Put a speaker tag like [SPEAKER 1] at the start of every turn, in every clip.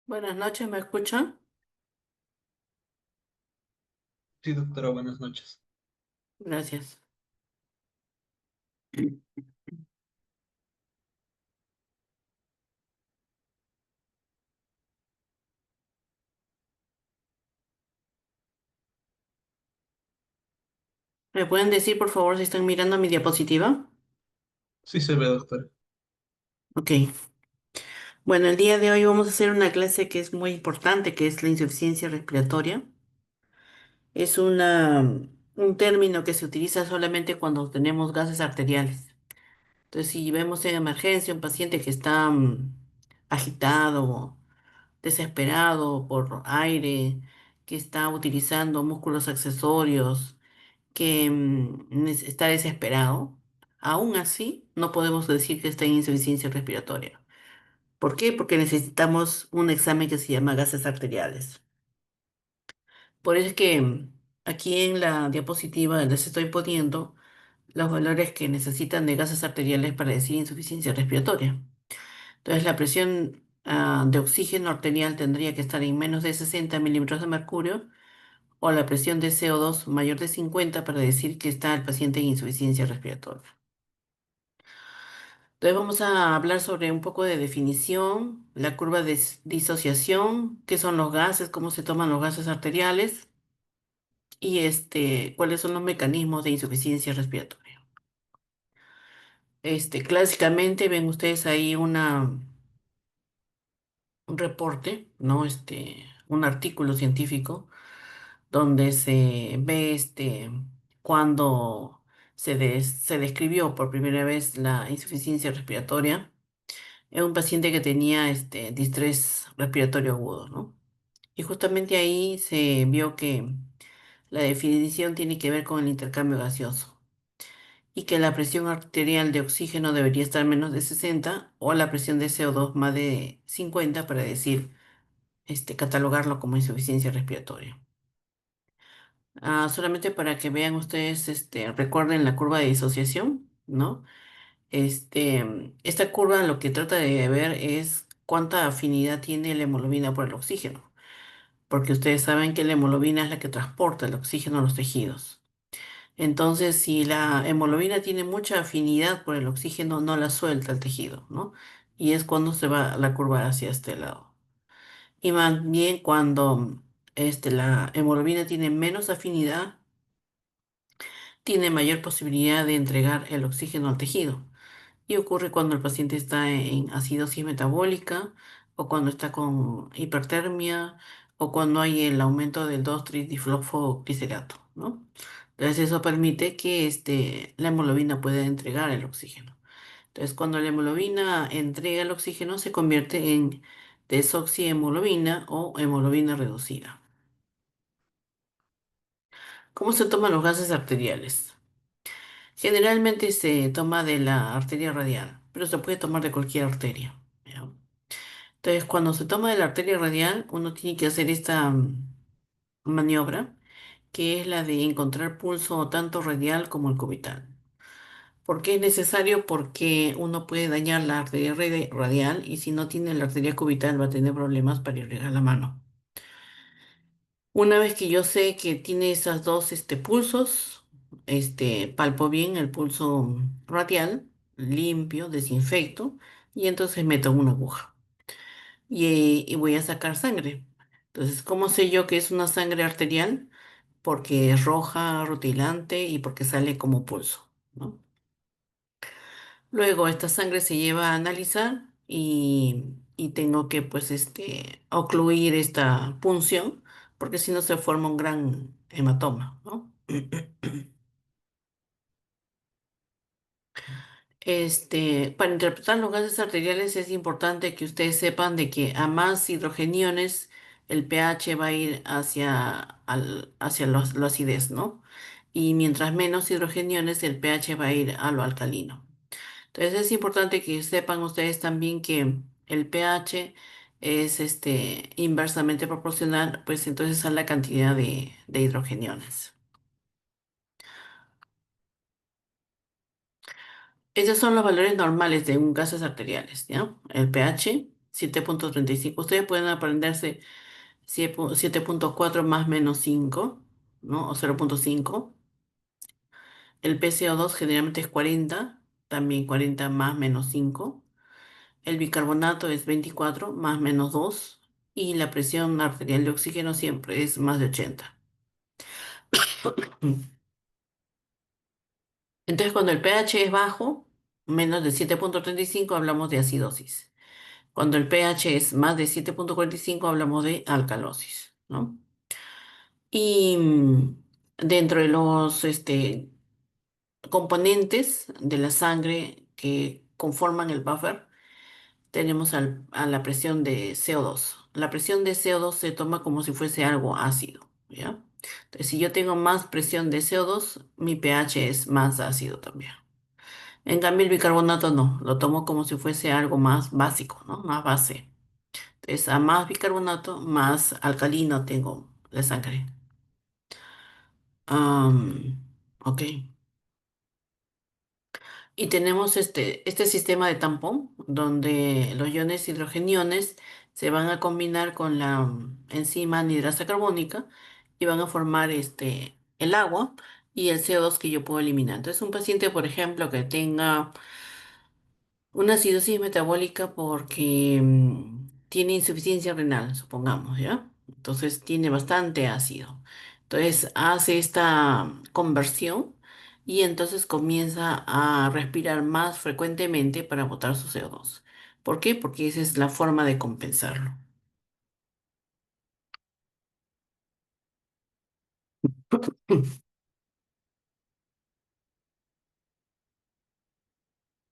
[SPEAKER 1] Buenas noches, ¿me escuchan?
[SPEAKER 2] Sí, doctora, buenas noches.
[SPEAKER 1] Gracias. ¿Me pueden decir, por favor, si están mirando mi diapositiva?
[SPEAKER 2] Sí se ve, doctora.
[SPEAKER 1] Ok. Bueno, el día de hoy vamos a hacer una clase que es muy importante, que es la insuficiencia respiratoria. Es un término que se utiliza solamente cuando tenemos gases arteriales. Entonces, si vemos en emergencia un paciente que está agitado, desesperado por aire, que está utilizando músculos accesorios, que está desesperado, aún así no podemos decir que está en insuficiencia respiratoria. ¿Por qué? Porque necesitamos un examen que se llama gases arteriales. Por eso es que aquí en la diapositiva les estoy poniendo los valores que necesitan de gases arteriales para decir insuficiencia respiratoria. Entonces, la presión de oxígeno arterial tendría que estar en menos de 60 milímetros de mercurio o la presión de CO2 mayor de 50 para decir que está el paciente en insuficiencia respiratoria. Entonces vamos a hablar sobre un poco de definición, la curva de disociación, qué son los gases, cómo se toman los gases arteriales y cuáles son los mecanismos de insuficiencia respiratoria. Clásicamente ven ustedes ahí un reporte, ¿no? Un artículo científico donde se ve cuando se describió por primera vez la insuficiencia respiratoria en un paciente que tenía distrés respiratorio agudo, ¿no? Y justamente ahí se vio que la definición tiene que ver con el intercambio gaseoso y que la presión arterial de oxígeno debería estar menos de 60 o la presión de CO2 más de 50 para decir, catalogarlo como insuficiencia respiratoria. Solamente para que vean ustedes, recuerden la curva de disociación, ¿no? Esta curva lo que trata de ver es cuánta afinidad tiene la hemoglobina por el oxígeno, porque ustedes saben que la hemoglobina es la que transporta el oxígeno a los tejidos. Entonces, si la hemoglobina tiene mucha afinidad por el oxígeno, no la suelta el tejido, ¿no? Y es cuando se va la curva hacia este lado. Y más bien cuando la hemoglobina tiene menos afinidad, tiene mayor posibilidad de entregar el oxígeno al tejido. Y ocurre cuando el paciente está en acidosis metabólica o cuando está con hipertermia o cuando hay el aumento del 2,3-difluorouracilo, ¿no? Entonces eso permite que la hemoglobina pueda entregar el oxígeno. Entonces cuando la hemoglobina entrega el oxígeno se convierte en desoxihemoglobina o hemoglobina reducida. ¿Cómo se toman los gases arteriales? Generalmente se toma de la arteria radial, pero se puede tomar de cualquier arteria. ¿Ya? Entonces, cuando se toma de la arteria radial, uno tiene que hacer esta maniobra, que es la de encontrar pulso tanto radial como el cubital. ¿Por qué es necesario? Porque uno puede dañar la arteria radial y si no tiene la arteria cubital va a tener problemas para irrigar la mano. Una vez que yo sé que tiene esas dos pulsos, palpo bien el pulso radial, limpio, desinfecto y entonces meto una aguja y voy a sacar sangre. Entonces, ¿cómo sé yo que es una sangre arterial? Porque es roja, rutilante y porque sale como pulso, ¿no? Luego esta sangre se lleva a analizar y tengo que pues ocluir esta punción porque si no se forma un gran hematoma, ¿no? Para interpretar los gases arteriales es importante que ustedes sepan de que a más hidrogeniones el pH va a ir hacia la acidez, ¿no? Y mientras menos hidrogeniones el pH va a ir a lo alcalino. Entonces es importante que sepan ustedes también que el pH es inversamente proporcional, pues entonces a la cantidad de hidrogeniones. Esos son los valores normales de un gases arteriales, ¿ya? El pH 7,35. Ustedes pueden aprenderse 7,4 más menos 5, ¿no? O 0,5. El PCO2 generalmente es 40, también 40 más menos 5. El bicarbonato es 24 más menos 2. Y la presión arterial de oxígeno siempre es más de 80. Entonces, cuando el pH es bajo, menos de 7,35, hablamos de acidosis. Cuando el pH es más de 7,45, hablamos de alcalosis, ¿no? Y dentro de los componentes de la sangre que conforman el buffer, tenemos a la presión de CO2. La presión de CO2 se toma como si fuese algo ácido, ¿ya? Entonces, si yo tengo más presión de CO2, mi pH es más ácido también. En cambio, el bicarbonato no, lo tomo como si fuese algo más básico, ¿no? Más base. Entonces, a más bicarbonato, más alcalino tengo la sangre. Ok. Y tenemos este sistema de tampón, donde los iones hidrogeniones se van a combinar con la enzima anhidrasa carbónica y van a formar el agua y el CO2 que yo puedo eliminar. Entonces, un paciente, por ejemplo, que tenga una acidosis metabólica porque tiene insuficiencia renal, supongamos, ¿ya? Entonces tiene bastante ácido. Entonces hace esta conversión y entonces comienza a respirar más frecuentemente para botar su CO2. ¿Por qué? Porque esa es la forma de compensarlo.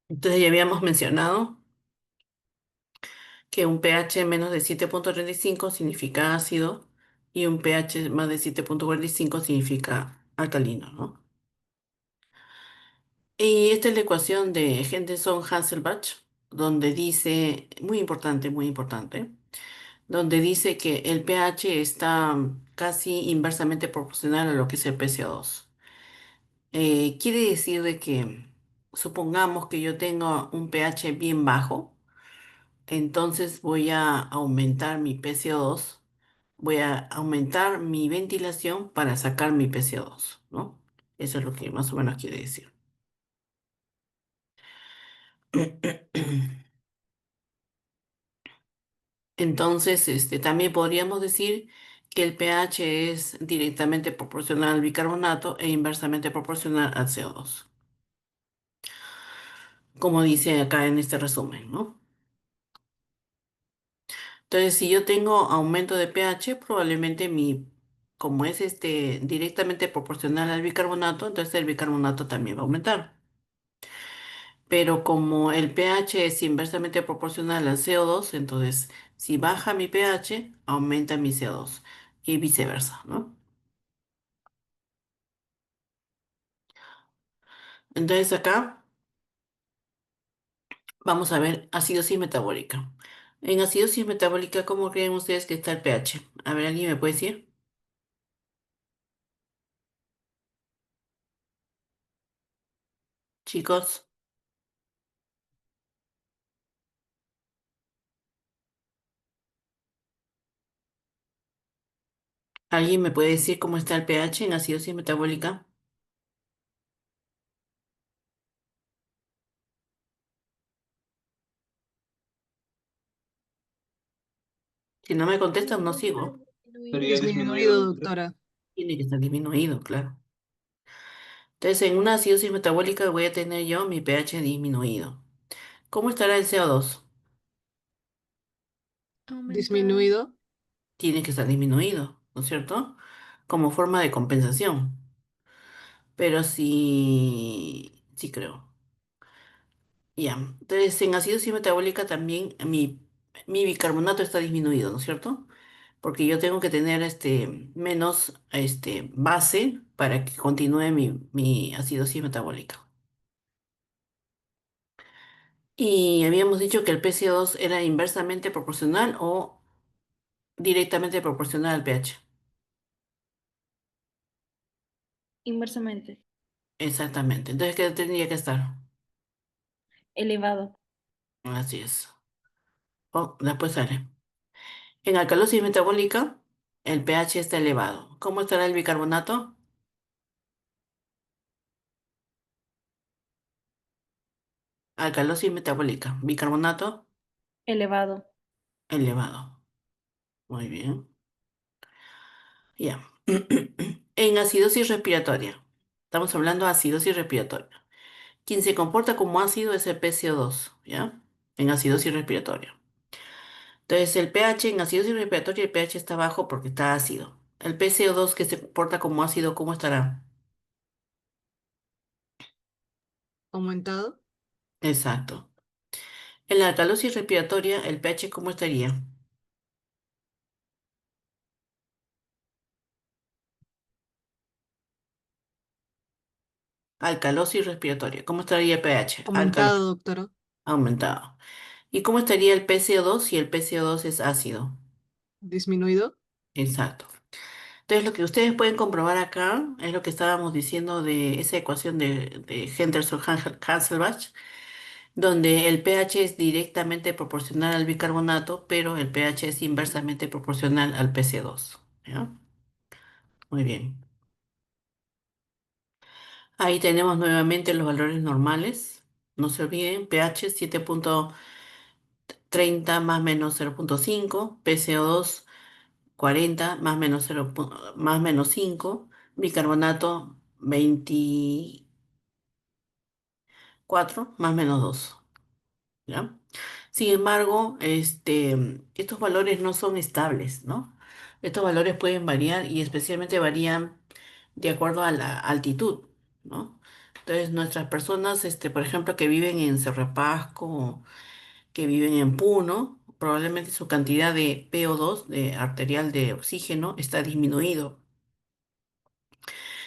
[SPEAKER 1] Entonces ya habíamos mencionado que un pH menos de 7,35 significa ácido y un pH más de 7,45 significa alcalino, ¿no? Y esta es la ecuación de Henderson-Hasselbalch, donde dice, muy importante, donde dice que el pH está casi inversamente proporcional a lo que es el PCO2. Quiere decir de que supongamos que yo tengo un pH bien bajo, entonces voy a aumentar mi PCO2, voy a aumentar mi ventilación para sacar mi PCO2, ¿no? Eso es lo que más o menos quiere decir. Entonces, también podríamos decir que el pH es directamente proporcional al bicarbonato e inversamente proporcional al CO2, como dice acá en este resumen, ¿no? Entonces, si yo tengo aumento de pH, probablemente como es directamente proporcional al bicarbonato, entonces el bicarbonato también va a aumentar. Pero como el pH es inversamente proporcional al CO2, entonces si baja mi pH, aumenta mi CO2 y viceversa, ¿no? Entonces acá vamos a ver acidosis metabólica. En acidosis metabólica, ¿cómo creen ustedes que está el pH? A ver, ¿alguien me puede decir? Chicos, ¿alguien me puede decir cómo está el pH en acidosis metabólica? Si no me contestan, no sigo.
[SPEAKER 2] Estaría disminuido,
[SPEAKER 3] Disminuido,
[SPEAKER 2] doctora.
[SPEAKER 3] doctora.
[SPEAKER 1] Tiene que estar disminuido, claro. Entonces, en una acidosis metabólica voy a tener yo mi pH disminuido. ¿Cómo estará el CO2?
[SPEAKER 4] Aumentado.
[SPEAKER 3] Disminuido.
[SPEAKER 1] Tiene que estar disminuido, ¿no es cierto? Como forma de compensación. Pero sí, sí creo. Ya. Entonces, en acidosis metabólica también mi bicarbonato está disminuido, ¿no es cierto? Porque yo tengo que tener menos base para que continúe mi acidosis metabólica. Y habíamos dicho que el PCO2 era inversamente proporcional o directamente proporcional al pH.
[SPEAKER 4] Inversamente.
[SPEAKER 1] Exactamente. Entonces, ¿qué tendría que estar?
[SPEAKER 4] Elevado.
[SPEAKER 1] Así es. Después sale. En alcalosis metabólica, el pH está elevado. ¿Cómo estará el bicarbonato? Alcalosis metabólica, bicarbonato
[SPEAKER 4] Elevado.
[SPEAKER 1] elevado. Muy bien. Ya. En acidosis respiratoria. Estamos hablando de acidosis respiratoria. Quien se comporta como ácido es el PCO2, ¿ya? En acidosis respiratoria. Entonces, el pH en acidosis respiratoria, el pH está bajo porque está ácido. El PCO2 que se comporta como ácido, ¿cómo estará?
[SPEAKER 4] Aumentado.
[SPEAKER 1] Exacto. En la alcalosis respiratoria, el pH, ¿cómo estaría? Alcalosis respiratoria. ¿Cómo estaría el pH?
[SPEAKER 4] Aumentado, doctora.
[SPEAKER 1] Aumentado. ¿Y cómo estaría el PCO2 si el PCO2 es ácido?
[SPEAKER 4] Disminuido.
[SPEAKER 1] Exacto. Entonces, lo que ustedes pueden comprobar acá es lo que estábamos diciendo de esa ecuación de Henderson-Hasselbalch, donde el pH es directamente proporcional al bicarbonato, pero el pH es inversamente proporcional al PCO2. ¿Ya? Muy bien. Ahí tenemos nuevamente los valores normales. No se olviden, pH 7,30 más menos 0,5, PCO2 40 más menos 0, más menos 5, bicarbonato 24 más menos 2. ¿Ya? Sin embargo, estos valores no son estables, ¿no? Estos valores pueden variar y especialmente varían de acuerdo a la altitud, ¿no? Entonces, nuestras personas, por ejemplo, que viven en Cerro de Pasco, que viven en Puno, probablemente su cantidad de PO2, de arterial de oxígeno, está disminuido.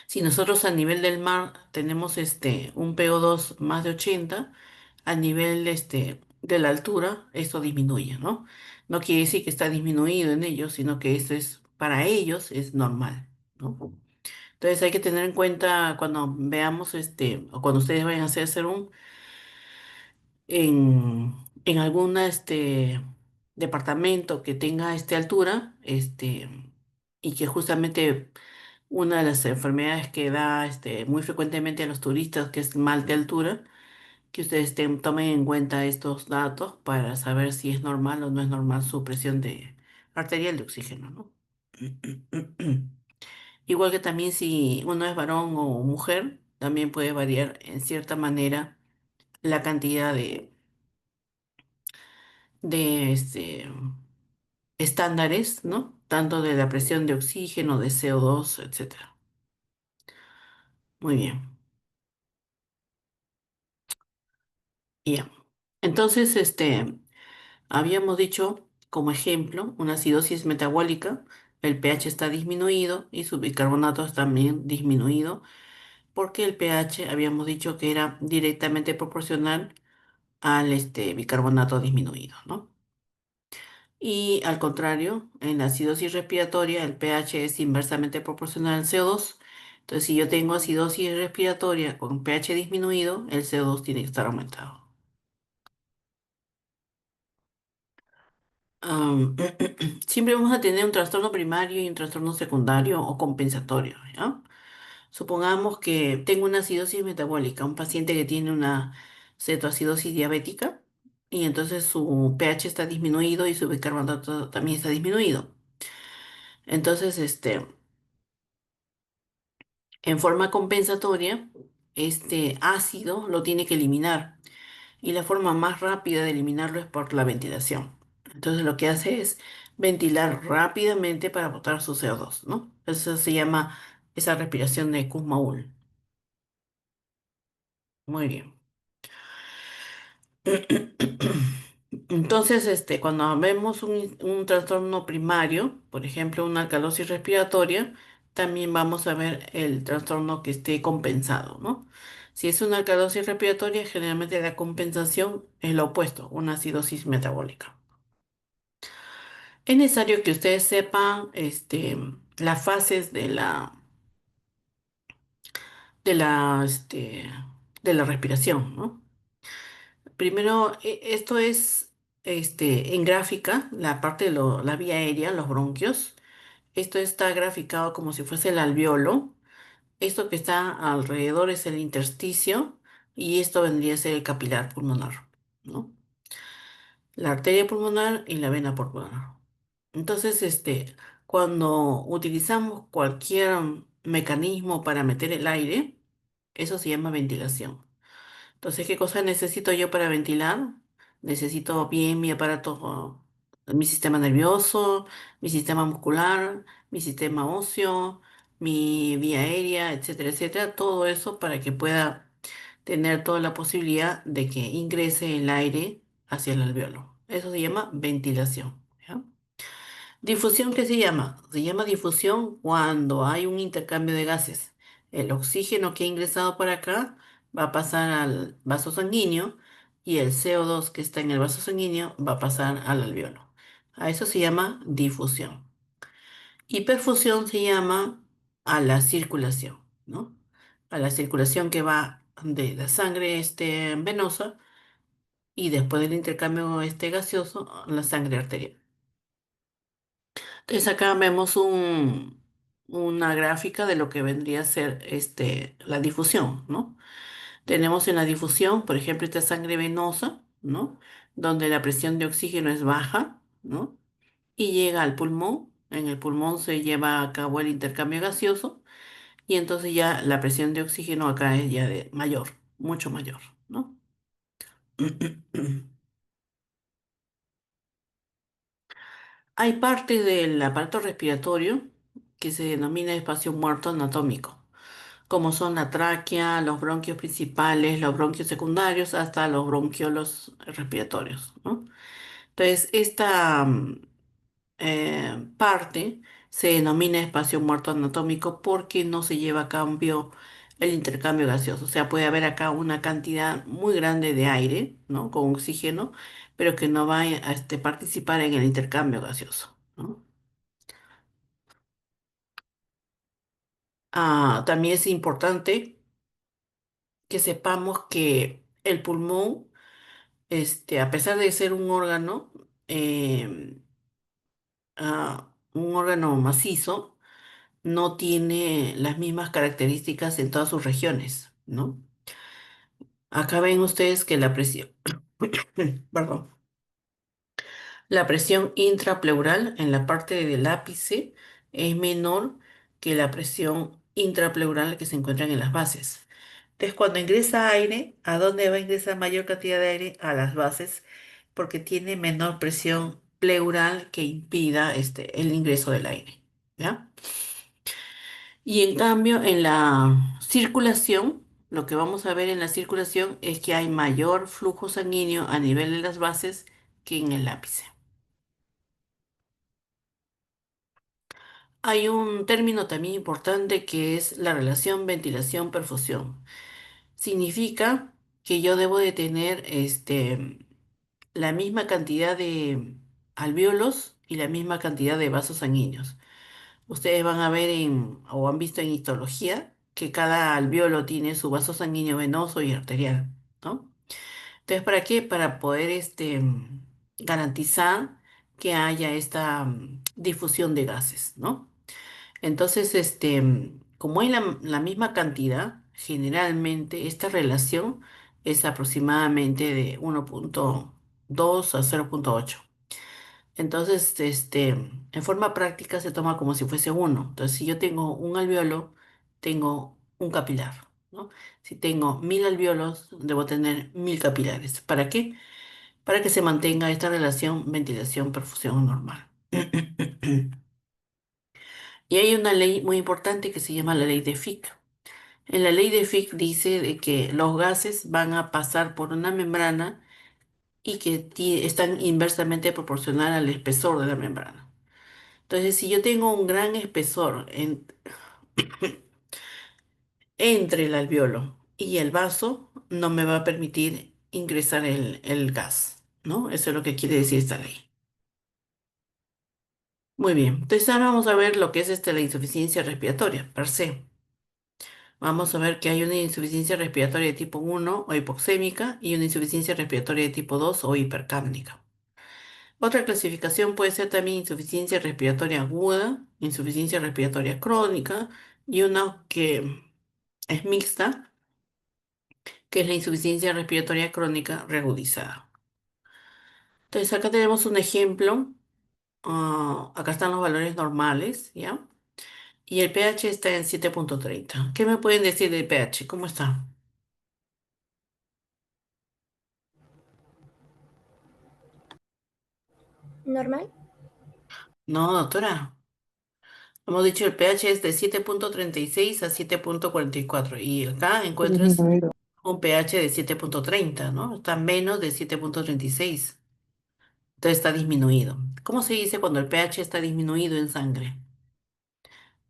[SPEAKER 1] Si nosotros a nivel del mar tenemos un PO2 más de 80, a nivel de la altura, esto disminuye, ¿no? No quiere decir que está disminuido en ellos, sino que esto es, para ellos, es normal, ¿no? Entonces hay que tener en cuenta cuando veamos o cuando ustedes vayan a hacer serum en alguna departamento que tenga altura, y que justamente una de las enfermedades que da muy frecuentemente a los turistas, que es mal de altura, que ustedes tomen en cuenta estos datos para saber si es normal o no es normal su presión de arterial de oxígeno, ¿no? Igual que también si uno es varón o mujer, también puede variar en cierta manera la cantidad de estándares, ¿no? Tanto de la presión de oxígeno, de CO2, etcétera. Muy bien. Ya. Entonces, habíamos dicho como ejemplo una acidosis metabólica, el pH está disminuido y su bicarbonato está también disminuido, porque el pH habíamos dicho que era directamente proporcional al bicarbonato disminuido, ¿no? Y al contrario, en la acidosis respiratoria el pH es inversamente proporcional al CO2. Entonces, si yo tengo acidosis respiratoria con pH disminuido, el CO2 tiene que estar aumentado. Am, Siempre vamos a tener un trastorno primario y un trastorno secundario o compensatorio, ¿ya? Supongamos que tengo una acidosis metabólica, un paciente que tiene una cetoacidosis diabética y entonces su pH está disminuido y su bicarbonato también está disminuido. Entonces, en forma compensatoria, este ácido lo tiene que eliminar y la forma más rápida de eliminarlo es por la ventilación. Entonces lo que hace es ventilar rápidamente para botar su CO2, ¿no? Eso se llama esa respiración de Kussmaul. Muy bien. Entonces, cuando vemos un trastorno primario, por ejemplo, una alcalosis respiratoria, también vamos a ver el trastorno que esté compensado, ¿no? Si es una alcalosis respiratoria, generalmente la compensación es lo opuesto, una acidosis metabólica. Es necesario que ustedes sepan las fases de la, este, de la respiración, ¿no? Primero, esto es en gráfica, la parte de la vía aérea, los bronquios. Esto está graficado como si fuese el alveolo. Esto que está alrededor es el intersticio y esto vendría a ser el capilar pulmonar, ¿no? La arteria pulmonar y la vena pulmonar. Entonces, cuando utilizamos cualquier mecanismo para meter el aire, eso se llama ventilación. Entonces, ¿qué cosa necesito yo para ventilar? Necesito bien mi aparato, mi sistema nervioso, mi sistema muscular, mi sistema óseo, mi vía aérea, etcétera, etcétera. Todo eso para que pueda tener toda la posibilidad de que ingrese el aire hacia el alveolo. Eso se llama ventilación. ¿Ya? Difusión, ¿qué se llama? Se llama difusión cuando hay un intercambio de gases. El oxígeno que ha ingresado por acá va a pasar al vaso sanguíneo y el CO2 que está en el vaso sanguíneo va a pasar al alveolo. A eso se llama difusión. Y perfusión se llama a la circulación, ¿no? A la circulación que va de la sangre venosa y después del intercambio gaseoso, la sangre arterial. Entonces acá vemos una gráfica de lo que vendría a ser la difusión, ¿no? Tenemos en la difusión, por ejemplo, esta sangre venosa, ¿no? Donde la presión de oxígeno es baja, ¿no? Y llega al pulmón. En el pulmón se lleva a cabo el intercambio gaseoso y entonces ya la presión de oxígeno acá es ya de mayor, mucho mayor, ¿no? Hay partes del aparato respiratorio que se denomina espacio muerto anatómico, como son la tráquea, los bronquios principales, los bronquios secundarios, hasta los bronquiolos respiratorios, ¿no? Entonces, esta parte se denomina espacio muerto anatómico porque no se lleva a cambio el intercambio gaseoso. O sea, puede haber acá una cantidad muy grande de aire, ¿no? Con oxígeno, pero que no va a participar en el intercambio gaseoso, ¿no? También es importante que sepamos que el pulmón, a pesar de ser un órgano macizo, no tiene las mismas características en todas sus regiones, ¿no? Acá ven ustedes que la presión, perdón, la presión intrapleural en la parte del ápice es menor que la presión intrapleural que se encuentra en las bases. Entonces, cuando ingresa aire, ¿a dónde va a ingresar mayor cantidad de aire? A las bases, porque tiene menor presión pleural que impida el ingreso del aire. ¿Ya? Y en cambio, en la circulación, lo que vamos a ver en la circulación es que hay mayor flujo sanguíneo a nivel de las bases que en el ápice. Hay un término también importante que es la relación ventilación-perfusión. Significa que yo debo de tener la misma cantidad de alvéolos y la misma cantidad de vasos sanguíneos. Ustedes van a ver o han visto en histología que cada alvéolo tiene su vaso sanguíneo venoso y arterial, ¿no? Entonces, ¿para qué? Para poder garantizar que haya esta difusión de gases, ¿no? Entonces, como hay la misma cantidad, generalmente esta relación es aproximadamente de 1,2 a 0,8. Entonces, en forma práctica se toma como si fuese uno. Entonces, si yo tengo un alveolo, tengo un capilar, ¿no? Si tengo 1.000 alveolos, debo tener 1.000 capilares. ¿Para qué? Para que se mantenga esta relación ventilación-perfusión normal. Y hay una ley muy importante que se llama la ley de Fick. En la ley de Fick dice de que los gases van a pasar por una membrana y que están inversamente proporcional al espesor de la membrana. Entonces, si yo tengo un gran espesor entre el alveolo y el vaso, no me va a permitir ingresar el gas, ¿no? Eso es lo que quiere decir esta ley. Muy bien, entonces ahora vamos a ver lo que es la insuficiencia respiratoria, per se. Vamos a ver que hay una insuficiencia respiratoria de tipo 1 o hipoxémica y una insuficiencia respiratoria de tipo 2 o hipercápnica. Otra clasificación puede ser también insuficiencia respiratoria aguda, insuficiencia respiratoria crónica y una que es mixta, que es la insuficiencia respiratoria crónica reagudizada. Entonces acá tenemos un ejemplo. Acá están los valores normales, ¿ya? Y el pH está en 7,30. ¿Qué me pueden decir del pH? ¿Cómo está?
[SPEAKER 3] ¿Normal?
[SPEAKER 1] No, doctora. Hemos dicho el pH es de 7,36 a 7,44 y acá encuentras
[SPEAKER 5] Disminuido.
[SPEAKER 1] un pH de 7,30, ¿no? Está menos de 7,36. Entonces está disminuido. ¿Cómo se dice cuando el pH está disminuido en sangre?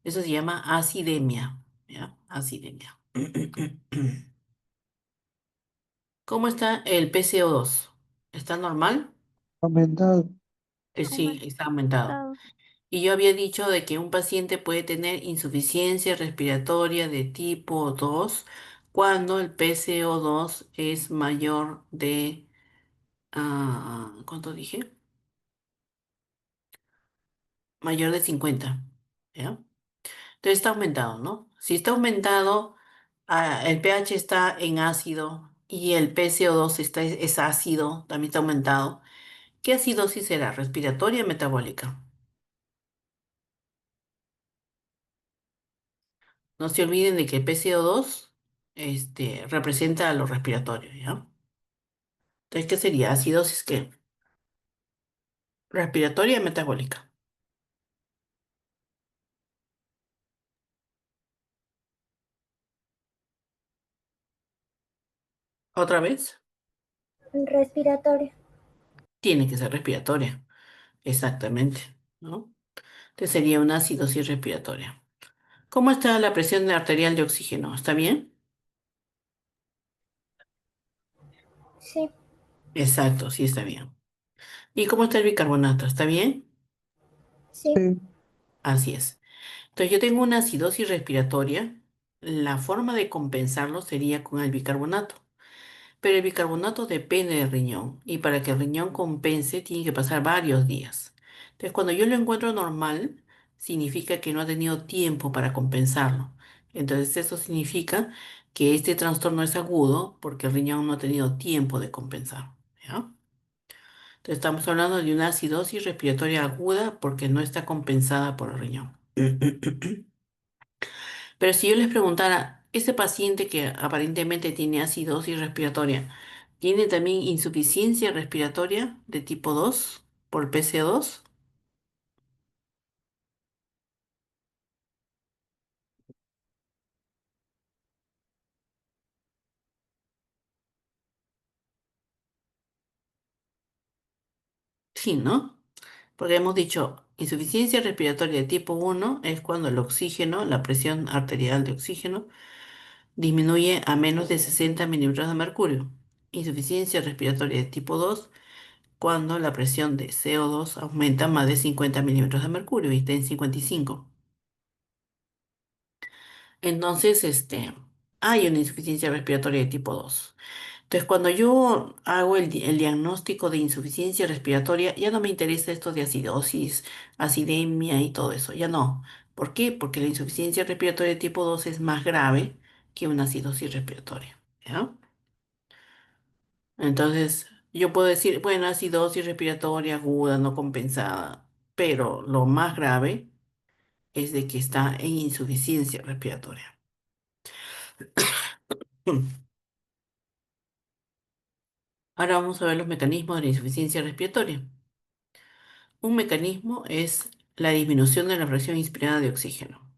[SPEAKER 1] Eso se llama acidemia, ¿ya? Acidemia. ¿Cómo está el PCO2? ¿Está normal?
[SPEAKER 5] Aumentado.
[SPEAKER 1] Sí, está aumentado. Y yo había dicho de que un paciente puede tener insuficiencia respiratoria de tipo 2 cuando el PCO2 es mayor de, ¿cuánto dije? Mayor de 50, ¿ya? Entonces está aumentado, ¿no? Si está aumentado, el pH está en ácido y el PCO2 es ácido, también está aumentado. ¿Qué acidosis será? ¿Respiratoria o metabólica? No se olviden de que el PCO2 representa a lo respiratorio, ¿ya? Entonces, ¿qué sería? ¿Acidosis qué? Respiratoria y metabólica. ¿Otra vez?
[SPEAKER 3] Respiratorio.
[SPEAKER 1] Tiene que ser respiratoria. Exactamente, ¿no? Entonces sería una acidosis respiratoria. ¿Cómo está la presión arterial de oxígeno? ¿Está bien?
[SPEAKER 3] Sí,
[SPEAKER 1] Exacto, sí está bien. ¿Y cómo está el bicarbonato? ¿Está bien?
[SPEAKER 3] sí.
[SPEAKER 5] Sí.
[SPEAKER 1] Así es. Entonces yo tengo una acidosis respiratoria. La forma de compensarlo sería con el bicarbonato. Pero el bicarbonato depende del riñón y para que el riñón compense tiene que pasar varios días. Entonces, cuando yo lo encuentro normal, significa que no ha tenido tiempo para compensarlo. Entonces, eso significa que este trastorno es agudo porque el riñón no ha tenido tiempo de compensar. ¿Ya? Entonces, estamos hablando de una acidosis respiratoria aguda porque no está compensada por el riñón. Pero si yo les preguntara, ese paciente que aparentemente tiene acidosis respiratoria, ¿tiene también insuficiencia respiratoria de tipo 2 por PCO2? Sí, ¿no? Porque hemos dicho, insuficiencia respiratoria de tipo 1 es cuando el oxígeno, la presión arterial de oxígeno, disminuye a menos de 60 milímetros de mercurio. Insuficiencia respiratoria de tipo 2 cuando la presión de CO2 aumenta más de 50 milímetros de mercurio y está en 55. Entonces, hay una insuficiencia respiratoria de tipo 2. Entonces, cuando yo hago el diagnóstico de insuficiencia respiratoria, ya no me interesa esto de acidosis, acidemia y todo eso, ya no. ¿Por qué? Porque la insuficiencia respiratoria de tipo 2 es más grave que una acidosis respiratoria, ¿ya? Entonces, yo puedo decir, bueno, acidosis respiratoria aguda, no compensada, pero lo más grave es de que está en insuficiencia respiratoria. Ahora vamos a ver los mecanismos de la insuficiencia respiratoria. Un mecanismo es la disminución de la presión inspirada de oxígeno.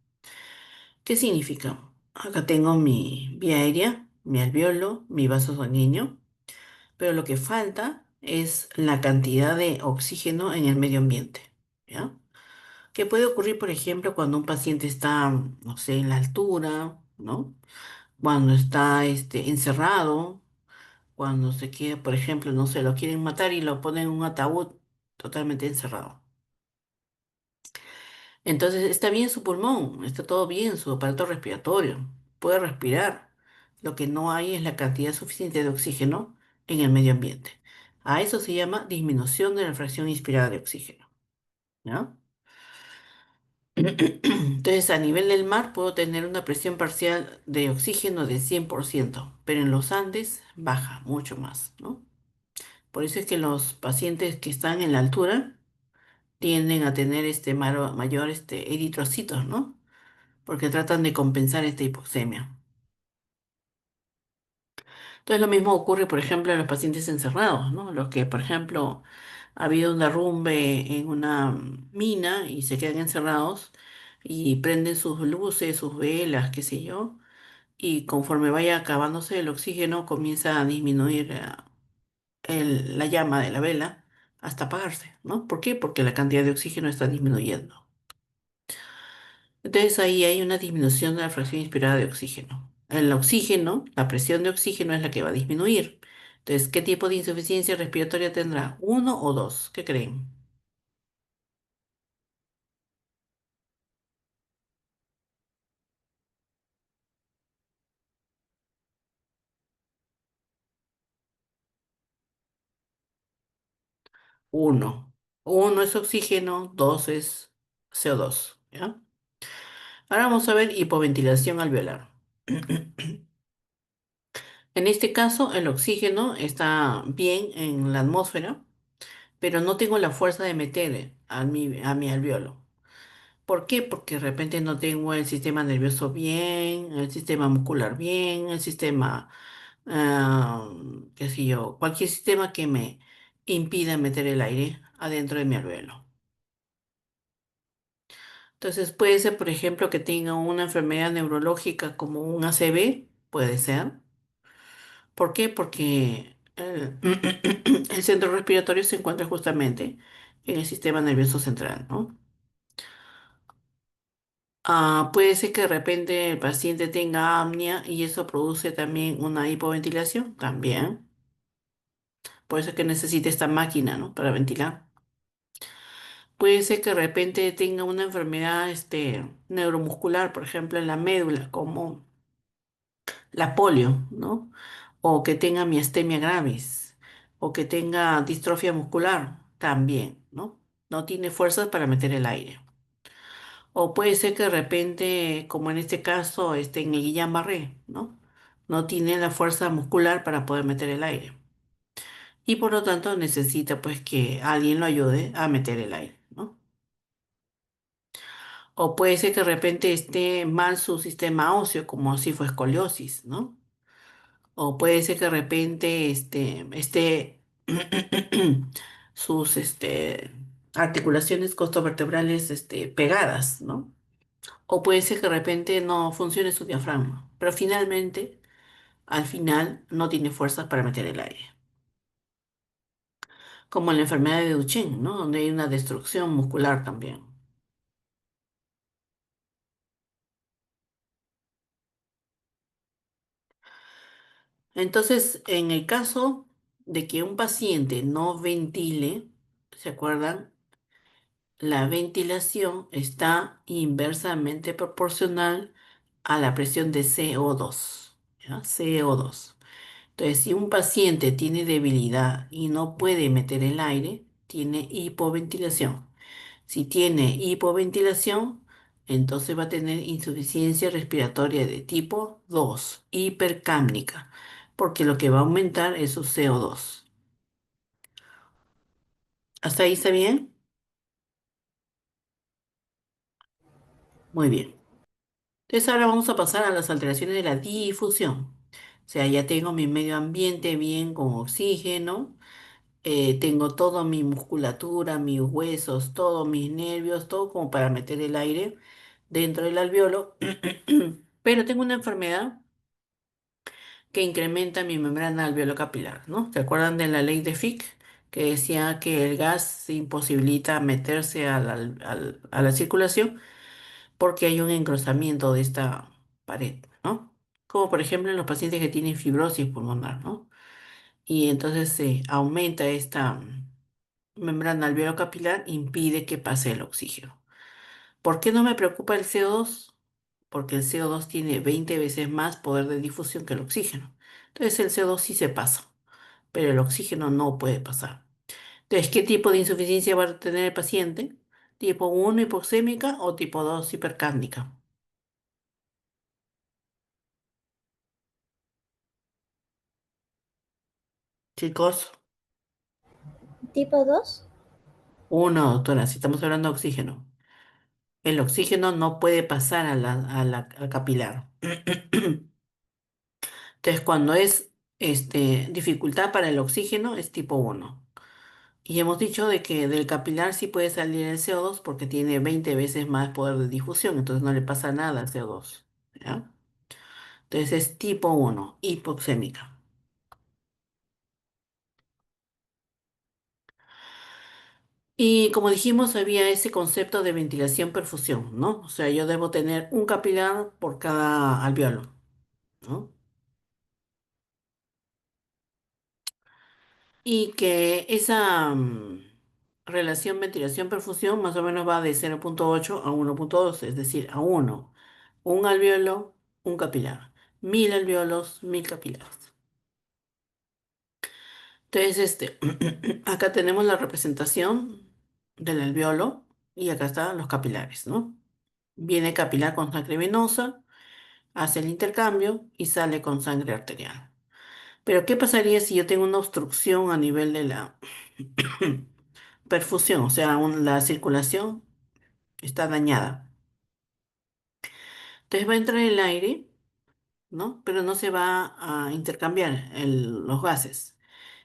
[SPEAKER 1] ¿Qué significa? Acá tengo mi vía aérea, mi alveolo, mi vaso sanguíneo, pero lo que falta es la cantidad de oxígeno en el medio ambiente, ¿ya? Que puede ocurrir, por ejemplo, cuando un paciente está, no sé, en la altura, ¿no? Cuando está encerrado, cuando se queda, por ejemplo, no sé, lo quieren matar y lo ponen en un ataúd totalmente encerrado. Entonces está bien su pulmón, está todo bien, su aparato respiratorio, puede respirar. Lo que no hay es la cantidad suficiente de oxígeno en el medio ambiente. A eso se llama disminución de la fracción inspirada de oxígeno, ¿ya? Entonces, a nivel del mar puedo tener una presión parcial de oxígeno de 100%, pero en los Andes baja mucho más, ¿no? Por eso es que los pacientes que están en la altura tienden a tener mayor eritrocitos, ¿no? Porque tratan de compensar esta hipoxemia. Entonces, lo mismo ocurre, por ejemplo, en los pacientes encerrados, ¿no? Los que, por ejemplo, ha habido un derrumbe en una mina y se quedan encerrados y prenden sus luces, sus velas, qué sé yo, y conforme vaya acabándose el oxígeno, comienza a disminuir la llama de la vela hasta apagarse, ¿no? ¿Por qué? Porque la cantidad de oxígeno está disminuyendo. Entonces ahí hay una disminución de la fracción inspirada de oxígeno. El oxígeno, la presión de oxígeno es la que va a disminuir. Entonces, ¿qué tipo de insuficiencia respiratoria tendrá? ¿Uno o dos? ¿Qué creen? Uno. Uno es oxígeno, dos es CO2. ¿Ya? Ahora vamos a ver hipoventilación alveolar. En este caso, el oxígeno está bien en la atmósfera, pero no tengo la fuerza de meter a mi alveolo. ¿Por qué? Porque de repente no tengo el sistema nervioso bien, el sistema muscular bien, el sistema, qué sé yo, cualquier sistema que me impida meter el aire adentro de mi alveolo. Entonces puede ser, por ejemplo, que tenga una enfermedad neurológica como un ACV, puede ser. ¿Por qué? Porque el centro respiratorio se encuentra justamente en el sistema nervioso central, ¿no? Puede ser que de repente el paciente tenga apnea y eso produce también una hipoventilación, también. Puede ser que necesite esta máquina, ¿no? Para ventilar. Puede ser que de repente tenga una enfermedad, neuromuscular, por ejemplo, en la médula, como la polio, ¿no? O que tenga miastenia gravis, o que tenga distrofia muscular, también, ¿no? No tiene fuerzas para meter el aire. O puede ser que de repente, como en este caso, en el Guillain-Barré, ¿no? No tiene la fuerza muscular para poder meter el aire. Y por lo tanto necesita pues que alguien lo ayude a meter el aire, ¿no? O puede ser que de repente esté mal su sistema óseo, como si fue escoliosis, ¿no? O puede ser que de repente esté sus articulaciones costovertebrales pegadas, ¿no? O puede ser que de repente no funcione su diafragma, pero finalmente, al final, no tiene fuerzas para meter el aire. Como en la enfermedad de Duchenne, ¿no? Donde hay una destrucción muscular también. Entonces, en el caso de que un paciente no ventile, ¿se acuerdan? La ventilación está inversamente proporcional a la presión de CO2, ¿ya? CO2. Entonces, si un paciente tiene debilidad y no puede meter el aire, tiene hipoventilación. Si tiene hipoventilación, entonces va a tener insuficiencia respiratoria de tipo 2, hipercápnica, porque lo que va a aumentar es su CO2. ¿Hasta ahí está bien? Muy bien. Entonces ahora vamos a pasar a las alteraciones de la difusión. O sea, ya tengo mi medio ambiente bien con oxígeno. Tengo toda mi musculatura, mis huesos, todos mis nervios, todo como para meter el aire dentro del alveolo, pero tengo una enfermedad que incrementa mi membrana alveolo-capilar, ¿no? ¿Se acuerdan de la ley de Fick? Que decía que el gas imposibilita meterse a la circulación porque hay un engrosamiento de esta pared, ¿no? Como por ejemplo en los pacientes que tienen fibrosis pulmonar, ¿no? Y entonces se aumenta esta membrana alveolo-capilar, impide que pase el oxígeno. ¿Por qué no me preocupa el CO2? Porque el CO2 tiene 20 veces más poder de difusión que el oxígeno. Entonces el CO2 sí se pasa. pero el oxígeno no puede pasar. Entonces, ¿qué tipo de insuficiencia va a tener el paciente? ¿Tipo 1 hipoxémica o tipo 2 hipercándida? Chicos,
[SPEAKER 3] Tipo 2.
[SPEAKER 1] uno, doctora, si estamos hablando de oxígeno. El oxígeno no puede pasar al capilar. Entonces, cuando es dificultad para el oxígeno, es tipo 1. Y hemos dicho de que del capilar sí puede salir el CO2 porque tiene 20 veces más poder de difusión, entonces no le pasa nada al CO2. ¿Ya? Entonces es tipo 1, hipoxémica. Y como dijimos, había ese concepto de ventilación-perfusión, ¿no? O sea, yo debo tener un capilar por cada alveolo, ¿no? Y que esa relación ventilación-perfusión más o menos va de 0,8 a 1,2, es decir, a 1. Un alveolo, un capilar. 1.000 alveolos, 1.000 capilares. Entonces, acá tenemos la representación del alveolo y acá están los capilares, ¿no? Viene capilar con sangre venosa, hace el intercambio y sale con sangre arterial. Pero, ¿qué pasaría si yo tengo una obstrucción a nivel de la perfusión? O sea, la circulación está dañada. Entonces va a entrar el aire, ¿no? Pero no se va a intercambiar los gases.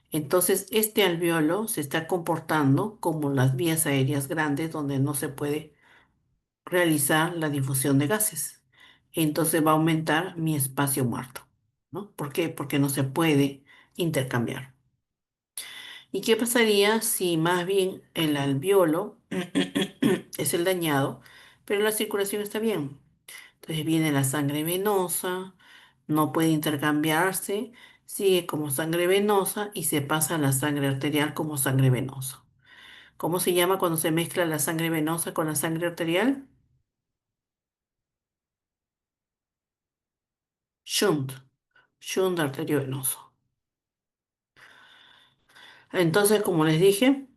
[SPEAKER 1] Entonces, este alveolo se está comportando como las vías aéreas grandes donde no se puede realizar la difusión de gases. Entonces va a aumentar mi espacio muerto, ¿no? ¿Por qué? Porque no se puede intercambiar. ¿Y qué pasaría si más bien el alveolo es el dañado, pero la circulación está bien? Entonces viene la sangre venosa, no puede intercambiarse, sigue como sangre venosa y se pasa a la sangre arterial como sangre venosa. ¿Cómo se llama cuando se mezcla la sangre venosa con la sangre arterial? Shunt, shunt arteriovenoso. Entonces, como les dije,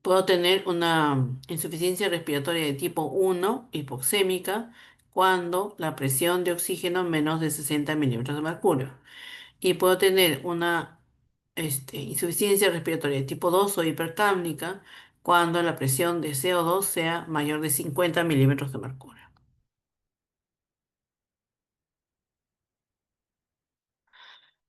[SPEAKER 1] puedo tener una insuficiencia respiratoria de tipo 1, hipoxémica, cuando la presión de oxígeno es menos de 60 milímetros de mercurio. Y puedo tener una insuficiencia respiratoria de tipo 2 o hipercápnica cuando la presión de CO2 sea mayor de 50 milímetros de mercurio.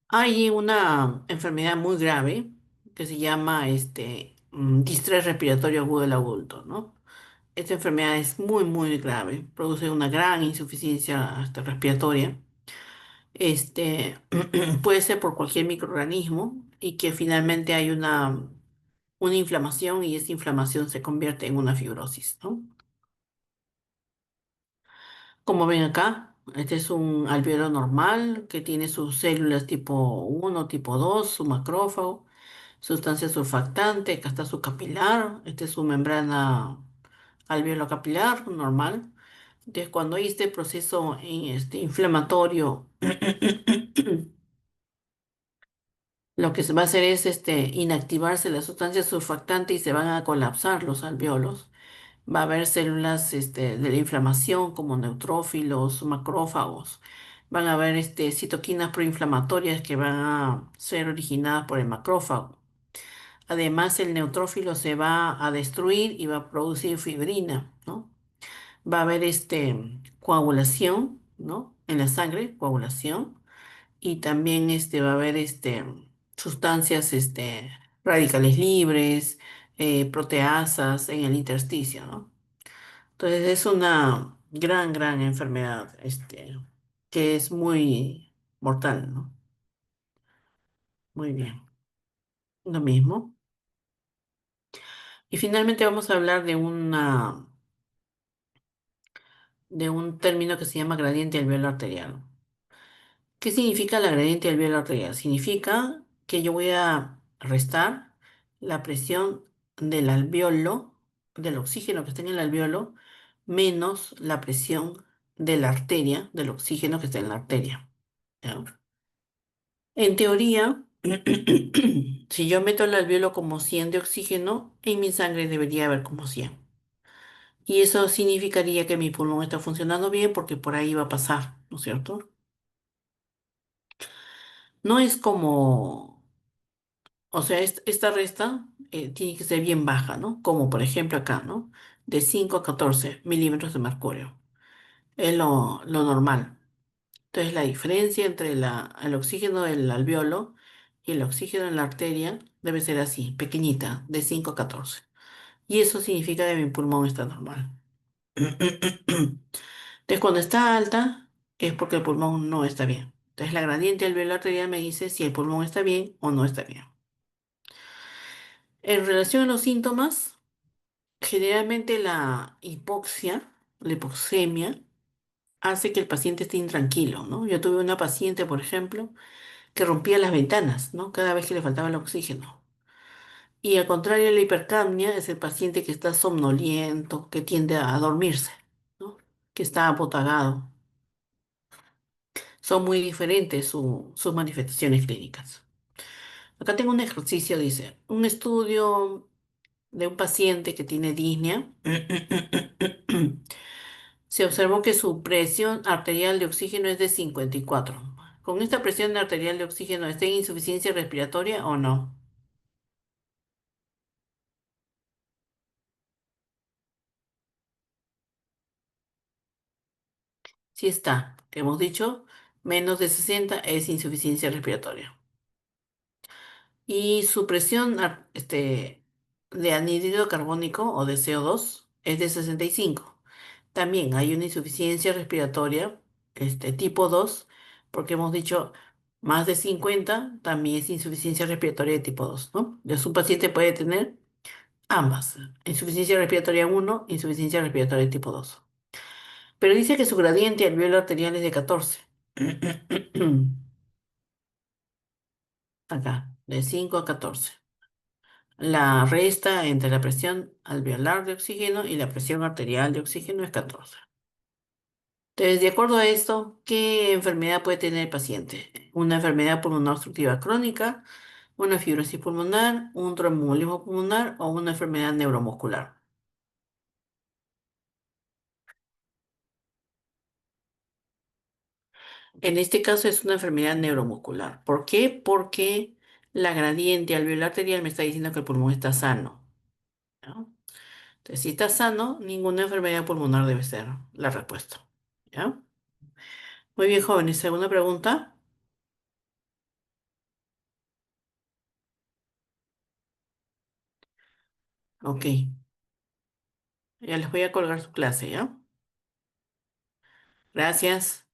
[SPEAKER 1] Hay una enfermedad muy grave que se llama distrés respiratorio agudo del adulto, ¿no? Esta enfermedad es muy, muy grave, produce una gran insuficiencia respiratoria. Puede ser por cualquier microorganismo y que finalmente hay una inflamación y esa inflamación se convierte en una fibrosis, ¿no? Como ven acá, este es un alveolo normal que tiene sus células tipo 1, tipo 2, su macrófago, sustancia surfactante, acá está su capilar, esta es su membrana alveolo-capilar normal. Entonces, cuando hay este proceso inflamatorio, lo que se va a hacer es inactivarse la sustancia surfactante y se van a colapsar los alveolos. Va a haber células de la inflamación como neutrófilos, macrófagos. Van a haber citoquinas proinflamatorias que van a ser originadas por el macrófago. Además, el neutrófilo se va a destruir y va a producir fibrina, ¿no? Va a haber coagulación, ¿no? En la sangre, coagulación. Y también va a haber sustancias, radicales libres, proteasas en el intersticio, ¿no? Entonces es una gran, gran enfermedad, que es muy mortal, ¿no? Muy bien. Lo mismo. Y finalmente vamos a hablar de un término que se llama gradiente alveolar arterial. ¿Qué significa la gradiente alveolar arterial? Significa que yo voy a restar la presión del alveolo, del oxígeno que está en el alveolo, menos la presión de la arteria, del oxígeno que está en la arteria. ¿Ya? En teoría, si yo meto el alvéolo como 100 de oxígeno, en mi sangre debería haber como 100. Y eso significaría que mi pulmón está funcionando bien porque por ahí va a pasar, ¿no es cierto? No es como, o sea, esta resta tiene que ser bien baja, ¿no? Como por ejemplo acá, ¿no? De 5 a 14 milímetros de mercurio. Es lo normal. Entonces, la diferencia entre el oxígeno del alvéolo y el oxígeno en la arteria debe ser así, pequeñita, de 5 a 14. Y eso significa que mi pulmón está normal. Entonces, cuando está alta, es porque el pulmón no está bien. Entonces, la gradiente alveolar arterial me dice si el pulmón está bien o no está bien. En relación a los síntomas, generalmente la hipoxia, la hipoxemia, hace que el paciente esté intranquilo, ¿no? Yo tuve una paciente, por ejemplo, que rompía las ventanas, ¿no? Cada vez que le faltaba el oxígeno. Y al contrario, la hipercapnia es el paciente que está somnoliento, que tiende a dormirse, ¿no? Que está apotagado. Son muy diferentes sus manifestaciones clínicas. Acá tengo un ejercicio, dice, un estudio de un paciente que tiene disnea. Se observó que su presión arterial de oxígeno es de 54. ¿Con esta presión arterial de oxígeno está en insuficiencia respiratoria o no? Sí está, que hemos dicho, menos de 60 es insuficiencia respiratoria. Y su presión de anhídrido carbónico o de CO2 es de 65. También hay una insuficiencia respiratoria tipo 2, porque hemos dicho más de 50 también es insuficiencia respiratoria de tipo 2, ¿no? Entonces un paciente puede tener ambas, insuficiencia respiratoria 1, insuficiencia respiratoria de tipo 2. Pero dice que su gradiente alveolar arterial es de 14. Acá, de 5 a 14. La resta entre la presión alveolar de oxígeno y la presión arterial de oxígeno es 14. Entonces, de acuerdo a esto, ¿qué enfermedad puede tener el paciente? Una enfermedad pulmonar obstructiva crónica, una fibrosis pulmonar, un tromboembolismo pulmonar o una enfermedad neuromuscular. En este caso es una enfermedad neuromuscular. ¿Por qué? Porque la gradiente alveolar arterial me está diciendo que el pulmón está sano, ¿no? Entonces, si está sano, ninguna enfermedad pulmonar debe ser la respuesta. ¿Ya? Muy bien, jóvenes. ¿Segunda pregunta? Ok. Ya les voy a colgar su clase, ¿ya? Gracias.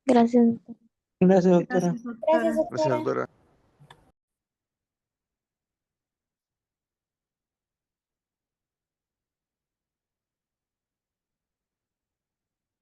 [SPEAKER 3] Gracias.
[SPEAKER 2] Gracias, doctora.
[SPEAKER 4] Gracias,
[SPEAKER 3] Gracias,
[SPEAKER 4] doctora.
[SPEAKER 5] Gracias,
[SPEAKER 3] doctora.
[SPEAKER 5] doctora.